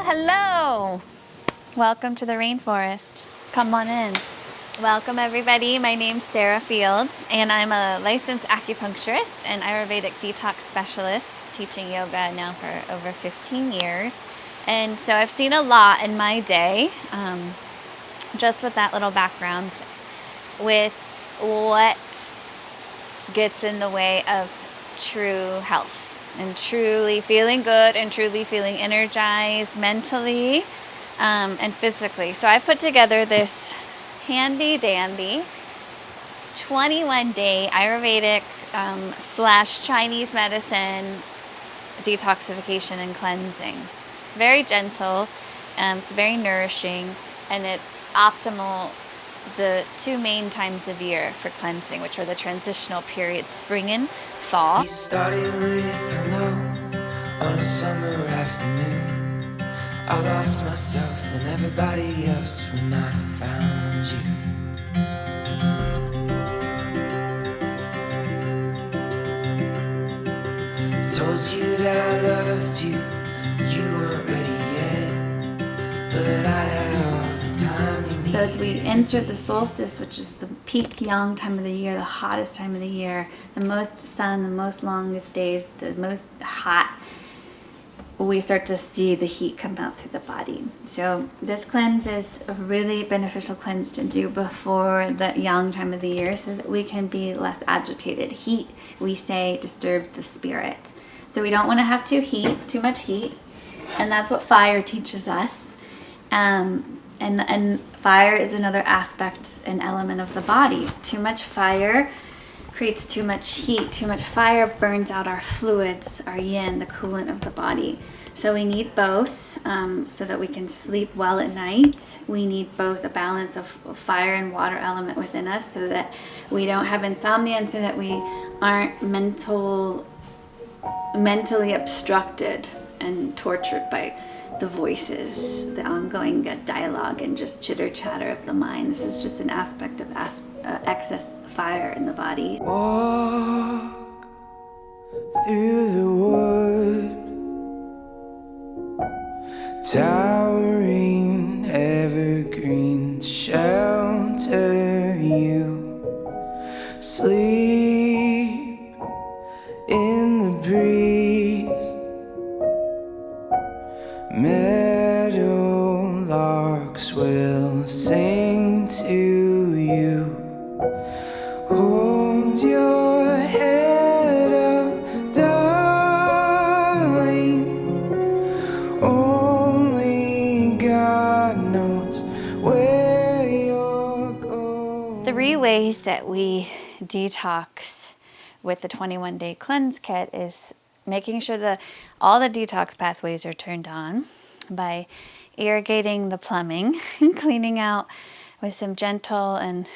Hello! Welcome to the rainforest. Come on in. Welcome everybody. My name's Sarah Fields and I'm a licensed acupuncturist and Ayurvedic detox specialist, teaching yoga now for over 15 years. And so I've seen a lot in my day, just with that little background, with what gets in the way of true health and truly feeling good and truly feeling energized mentally and physically. So I put together this handy dandy 21-day Ayurvedic / Chinese medicine detoxification and cleansing. It's very gentle, it's very nourishing, and it's optimal the two main times of year for cleansing, which are the transitional periods, spring and fall. We started with hello on a summer afternoon. I lost myself and everybody else when I found you. Told you that I loved you, you weren't ready yet, but I had all the time you needed. So as we enter the solstice, which is the peak yang time of the year, the hottest time of the year, the most sun, the most longest days, the most hot, we start to see the heat come out through the body. So this cleanse is a really beneficial cleanse to do before the yang time of the year so that we can be less agitated. Heat, we say, disturbs the spirit. So we don't want to have too much heat, and that's what fire teaches us. And fire is another aspect and element of the body. Too much fire creates too much heat. Too much fire burns out our fluids, our yin, the coolant of the body. So we need both so that we can sleep well at night. We need both a balance of fire and water element within us so that we don't have insomnia and so that we aren't mentally obstructed and tortured by the voices, the ongoing dialogue and just chitter chatter of the mind. This is just an aspect of excess fire in the body. Walk through the wood, towering evergreen shelter you. Sleep in the breeze, meadowlarks will sing to you. Hold your head up, darling. Only God knows where you're going. 3 ways that we detox with the 21-day cleanse kit is making sure that all the detox pathways are turned on by irrigating the plumbing and cleaning out with some gentle and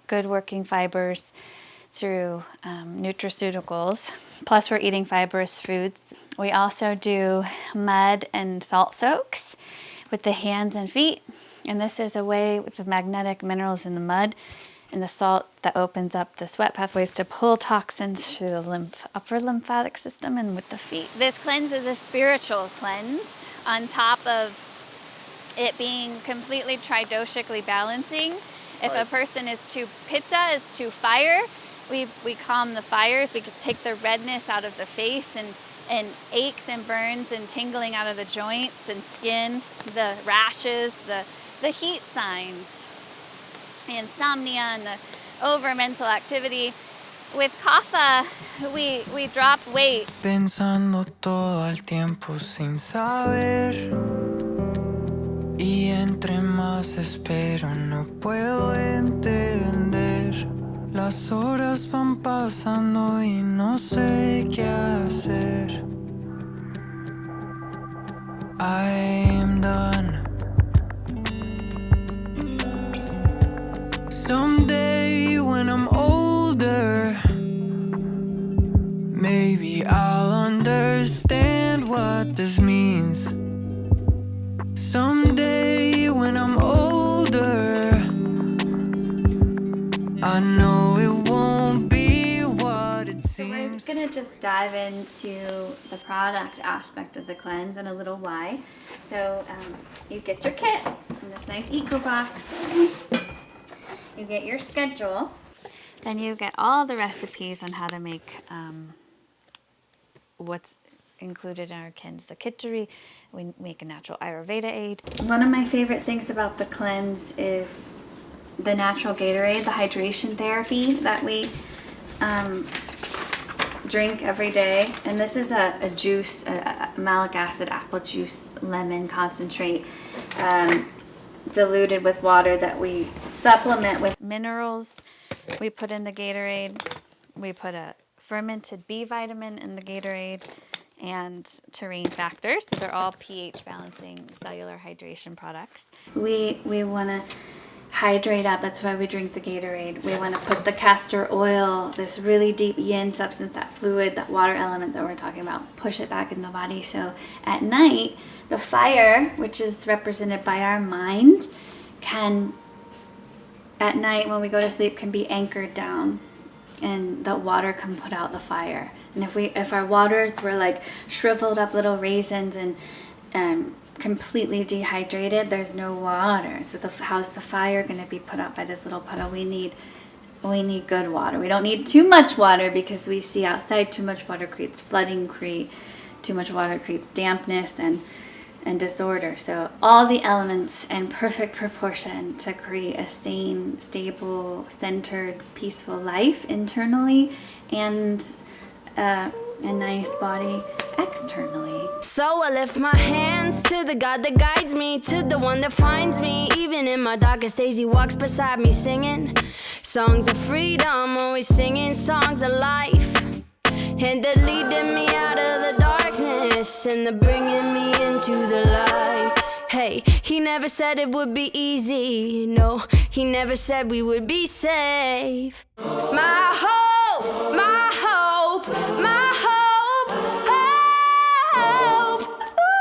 good working fibers through nutraceuticals. Plus we're eating fibrous foods. We also do mud and salt soaks with the hands and feet. And this is a way with the magnetic minerals in the mud and the salt that opens up the sweat pathways to pull toxins through the upper lymphatic system and with the feet. This cleanse is a spiritual cleanse on top of it being completely tridoshically balancing. If a person is too pitta, is too fire, we calm the fires. We could take the redness out of the face and aches and burns and tingling out of the joints and skin, the rashes, the heat signs, the insomnia and the over mental activity. With kapha, we drop weight. Pensando todo el tiempo sin saber. Y entre más espero no puedo entender. Las horas van pasando y no sé qué hacer. I am done. Someday when I'm older, maybe I'll understand what this means. Someday when I'm older, I know it won't be what it seems. gonna just dive into the product aspect of the cleanse and a little why. So you get your kit in this nice eco box. You get your schedule. Then you get all the recipes on how to make what's included in our cleanse. The kitchery, we make a natural Ayurveda aid. One of my favorite things about the cleanse is the natural Gatorade, the hydration therapy that we drink every day. And this is a juice, a malic acid apple juice lemon concentrate, diluted with water that we supplement with minerals. We put in the Gatorade. We put a fermented B vitamin in the Gatorade and terrain factors. So they're all pH balancing cellular hydration products. We want to hydrate up. That's why we drink the Gatorade. We want to put the castor oil, this really deep yin substance, that fluid, that water element that we're talking about, push it back in the body. So at night, the fire, which is represented by our mind, can, at night when we go to sleep, can be anchored down, and the water can put out the fire. And if our waters were like shriveled up little raisins and completely dehydrated, there's no water. So how's the fire going to be put out by this little puddle? We need good water. We don't need too much water, because we see outside too much water creates flooding, too much water creates dampness and disorder. So all the elements in perfect proportion to create a sane, stable, centered, peaceful life internally, and a nice body externally. So I lift my hands to the God that guides me, to the one that finds me. Even in my darkest days, he walks beside me singing songs of freedom, always singing songs of life. And they're leading me out of the darkness, and they're bringing me into the light. Hey, he never said it would be easy. No, he never said we would be safe. My hope, my hope, my hope, hope.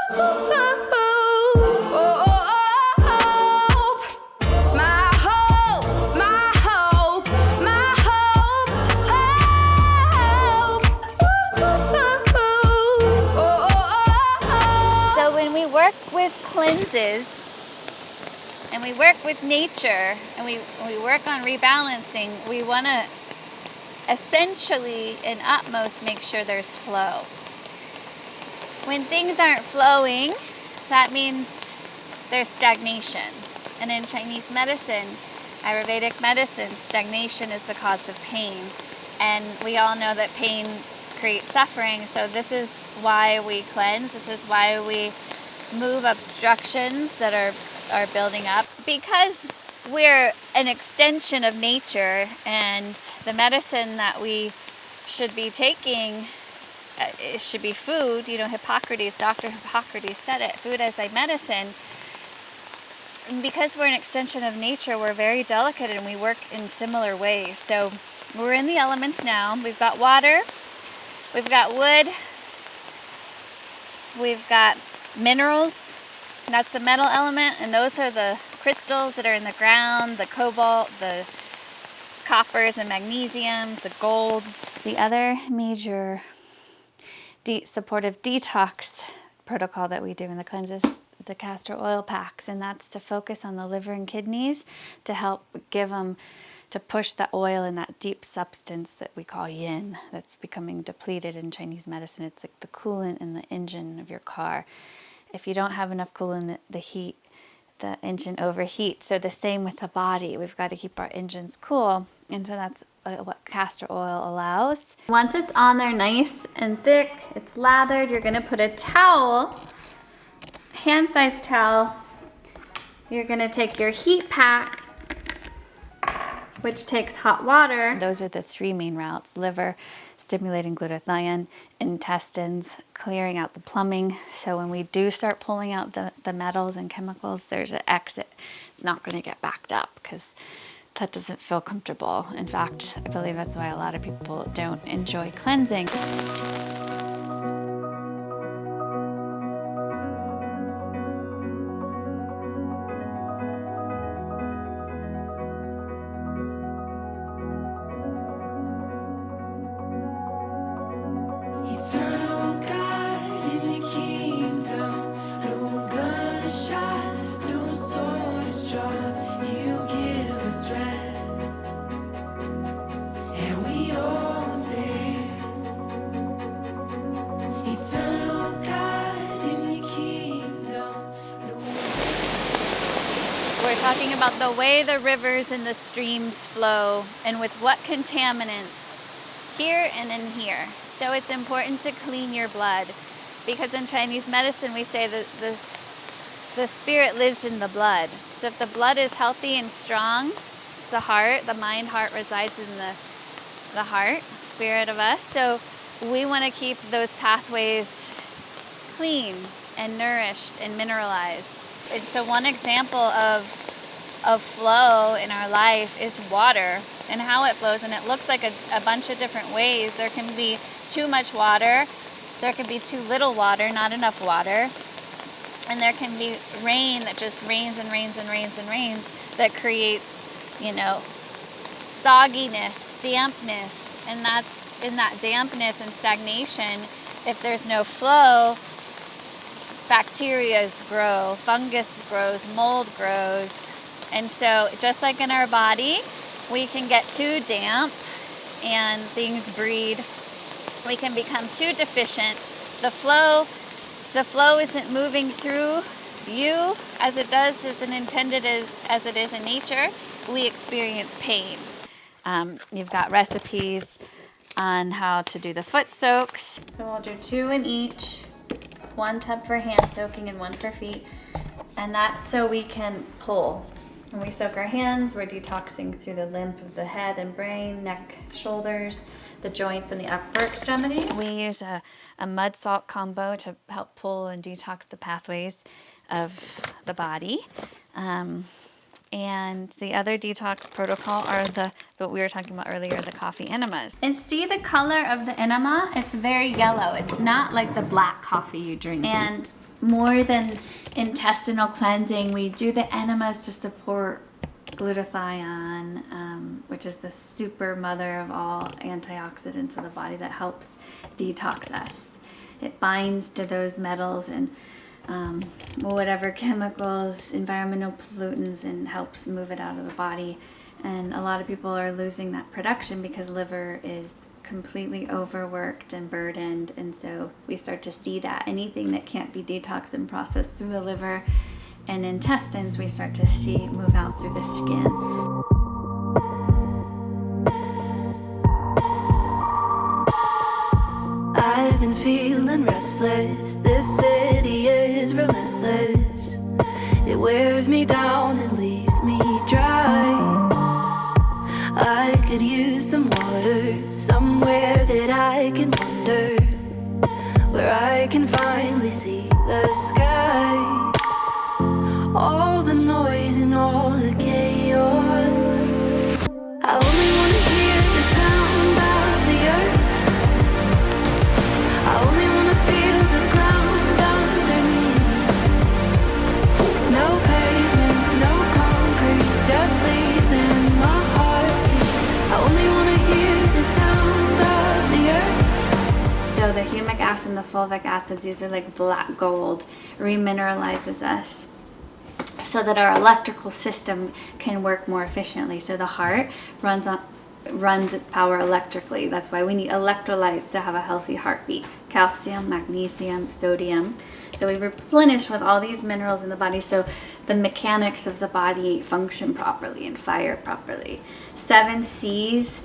Ooh, ooh, ooh. Oh, oh, oh, hope. My hope, my hope, my hope, hope. Ooh, ooh, ooh. Oh, oh, oh. So when we work with cleanses, and we work with nature, and we work on rebalancing, we want to essentially and utmost make sure there's flow. When things aren't flowing, that means there's stagnation. And in Chinese medicine, Ayurvedic medicine, stagnation is the cause of pain. And we all know that pain creates suffering. So this is why we cleanse. This is why we move obstructions that are building up. Because we're an extension of nature, and the medicine that we should be taking, it should be food. You know, Dr. Hippocrates said it, food as thy medicine. And because we're an extension of nature, we're very delicate, and we work in similar ways. So we're in the elements now. We've got water, we've got wood, we've got minerals. That's the metal element, and those are the crystals that are in the ground, the cobalt, the coppers and magnesiums, the gold. The other major supportive detox protocol that we do in the cleanse is the castor oil packs, and that's to focus on the liver and kidneys to help to push the oil in that deep substance that we call yin that's becoming depleted in Chinese medicine. It's like the coolant in the engine of your car. If you don't have enough coolant, the engine overheats. So the same with the body. We've got to keep our engines cool. And so that's what castor oil allows. Once it's on there nice and thick, it's lathered, you're going to put a towel, hand-sized towel. You're going to take your heat pack, which takes hot water. Those are the three main routes: liver, stimulating glutathione, intestines, clearing out the plumbing. So when we do start pulling out the metals and chemicals, there's an exit. It's not going to get backed up, because that doesn't feel comfortable. In fact, I believe that's why a lot of people don't enjoy cleansing. talking about the way the rivers and the streams flow and with what contaminants here and in here. So it's important to clean your blood, because in Chinese medicine we say that the spirit lives in the blood. So if the blood is healthy and strong, it's the heart, the mind, heart resides in the heart, spirit of us. So we want to keep those pathways clean and nourished and mineralized. And so one example of flow in our life is water and how it flows, and it looks like a bunch of different ways. There can be too much water, there can be too little water, not enough water, and there can be rain that just rains and rains and rains and rains that creates, sogginess, dampness, and that's in that dampness and stagnation. If there's no flow, bacteria grow, fungus grows, mold grows. And so just like in our body, we can get too damp and things breed. We can become too deficient. The flow isn't moving through you as it does, as intended as it is in nature. We experience pain. You've got recipes on how to do the foot soaks. So we'll do 2 in each, 1 tub for hand soaking and 1 for feet. And that's so we can pull. When we soak our hands, we're detoxing through the lymph of the head and brain, neck, shoulders, the joints, and the upper extremities. We use a mud salt combo to help pull and detox the pathways of the body. And the other detox protocol are what we were talking about earlier, the coffee enemas. And see the color of the enema? It's very yellow. It's not like the black coffee you drink. And more than intestinal cleansing, we do the enemas to support glutathione, which is the super mother of all antioxidants in the body that helps detox us. It binds to those metals and whatever chemicals, environmental pollutants, and helps move it out of the body. And a lot of people are losing that production because liver is completely overworked and burdened, and so we start to see that anything that can't be detoxed and processed through the liver and intestines, we start to see move out through the skin. I've been feeling restless. This city is relentless. It wears me down and leaves me dry. I could use some water, somewhere that I can wander, where I can finally see the sky. All the noise and all the chaos, I only want to hear the sound of the earth. I only want to feel the ground underneath. No pavement, no concrete, just leaves in my heartbeat. I only want to hear the sound of the earth. So the humic acid and the fulvic acids, these are like black gold, remineralizes us so that our electrical system can work more efficiently. So the heart runs its power electrically. That's why we need electrolytes to have a healthy heartbeat. Calcium, magnesium, sodium. So we replenish with all these minerals in the body so the mechanics of the body function properly and fire properly. 7 C's.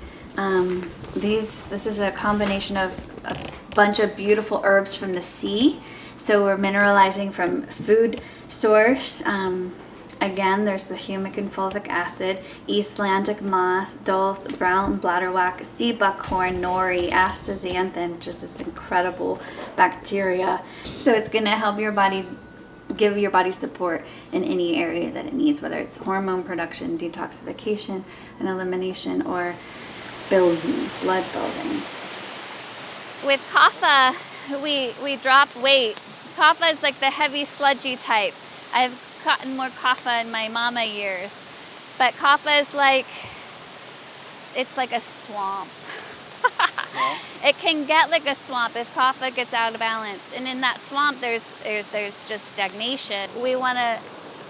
This is a combination of a bunch of beautiful herbs from the sea. So we're mineralizing from food source. Again, there's the humic and fulvic acid, Icelandic moss, dulse, brown bladderwrack, sea buckhorn, nori, astaxanthin, which is this incredible bacteria. So it's going to help your body, give your body support in any area that it needs, whether it's hormone production, detoxification, and elimination, or building, blood building. With kapha, we drop weight. Kapha is like the heavy, sludgy type. I've gotten more kapha in my mama years, but kapha is like, it's like a swamp. It can get like a swamp if kapha gets out of balance, and in that swamp there's just stagnation. We want to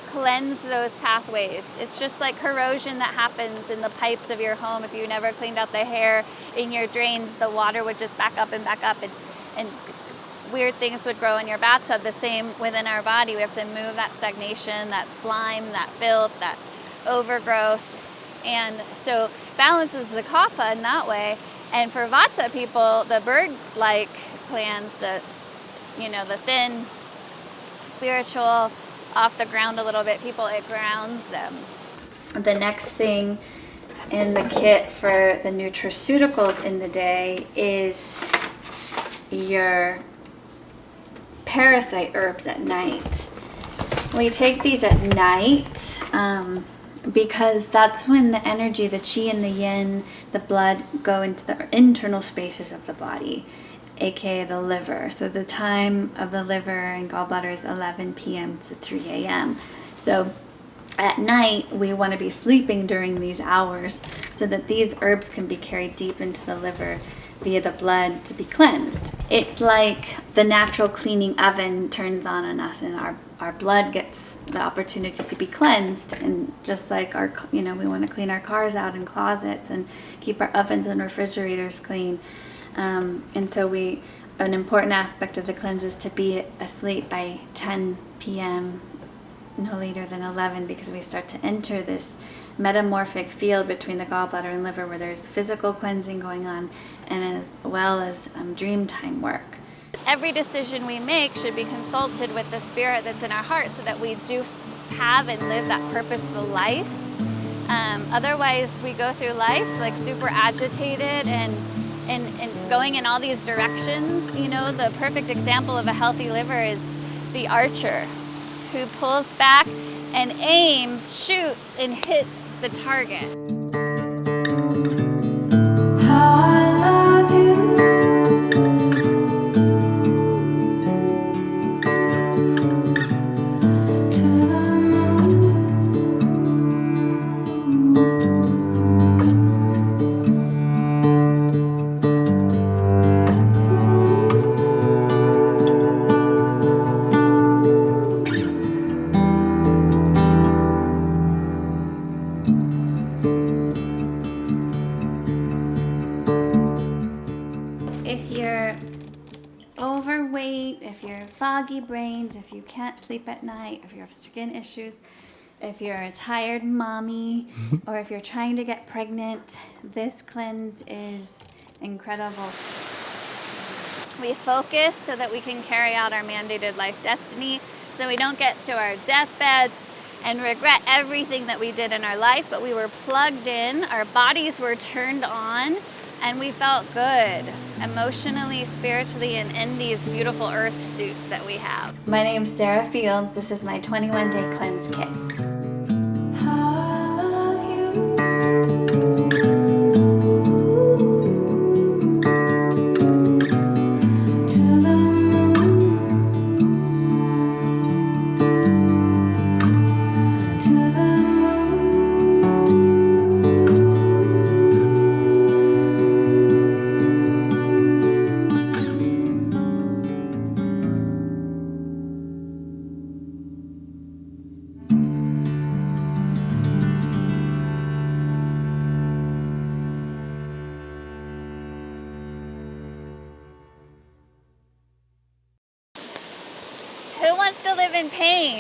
cleanse those pathways. It's just like corrosion that happens in the pipes of your home. If you never cleaned out the hair in your drains, the water would just back up and weird things would grow in your bathtub. The same within our body. We have to move that stagnation, that slime, that filth, that overgrowth. And so balances the kapha in that way. And for vata people, the bird-like plants, the thin, spiritual, off the ground a little bit people, it grounds them. The next thing in the kit for the nutraceuticals in the day is your parasite herbs at night. We take these at night because that's when the energy, the chi and the yin, the blood go into the internal spaces of the body, aka the liver. So the time of the liver and gallbladder is 11 p.m. to 3 a.m. So at night, we want to be sleeping during these hours so that these herbs can be carried deep into the liver via the blood to be cleansed. It's like the natural cleaning oven turns on us, and our blood gets the opportunity to be cleansed. And just like we want to clean our cars out and closets and keep our ovens and refrigerators clean. And so an important aspect of the cleanse is to be asleep by 10 p.m., no later than 11, because we start to enter this metamorphic field between the gallbladder and liver where there's physical cleansing going on and as well as dream time work. Every decision we make should be consulted with the spirit that's in our heart so that we do have and live that purposeful life. Otherwise, we go through life like super agitated and going in all these directions. The perfect example of a healthy liver is the archer who pulls back and aims, shoots, and hits the target. I love you. To the moon. If you're overweight, if you're foggy brained, if you can't sleep at night, if you have skin issues, if you're a tired mommy, or if you're trying to get pregnant, this cleanse is incredible. We focus so that we can carry out our mandated life destiny, so we don't get to our deathbeds and regret everything that we did in our life, but we were plugged in, our bodies were turned on, and we felt good emotionally, spiritually, and in these beautiful earth suits that we have. My name's Sarah Fields. This is my 21-day cleanse kit. I love you. To the moon. To the moon. Who wants to live in pain?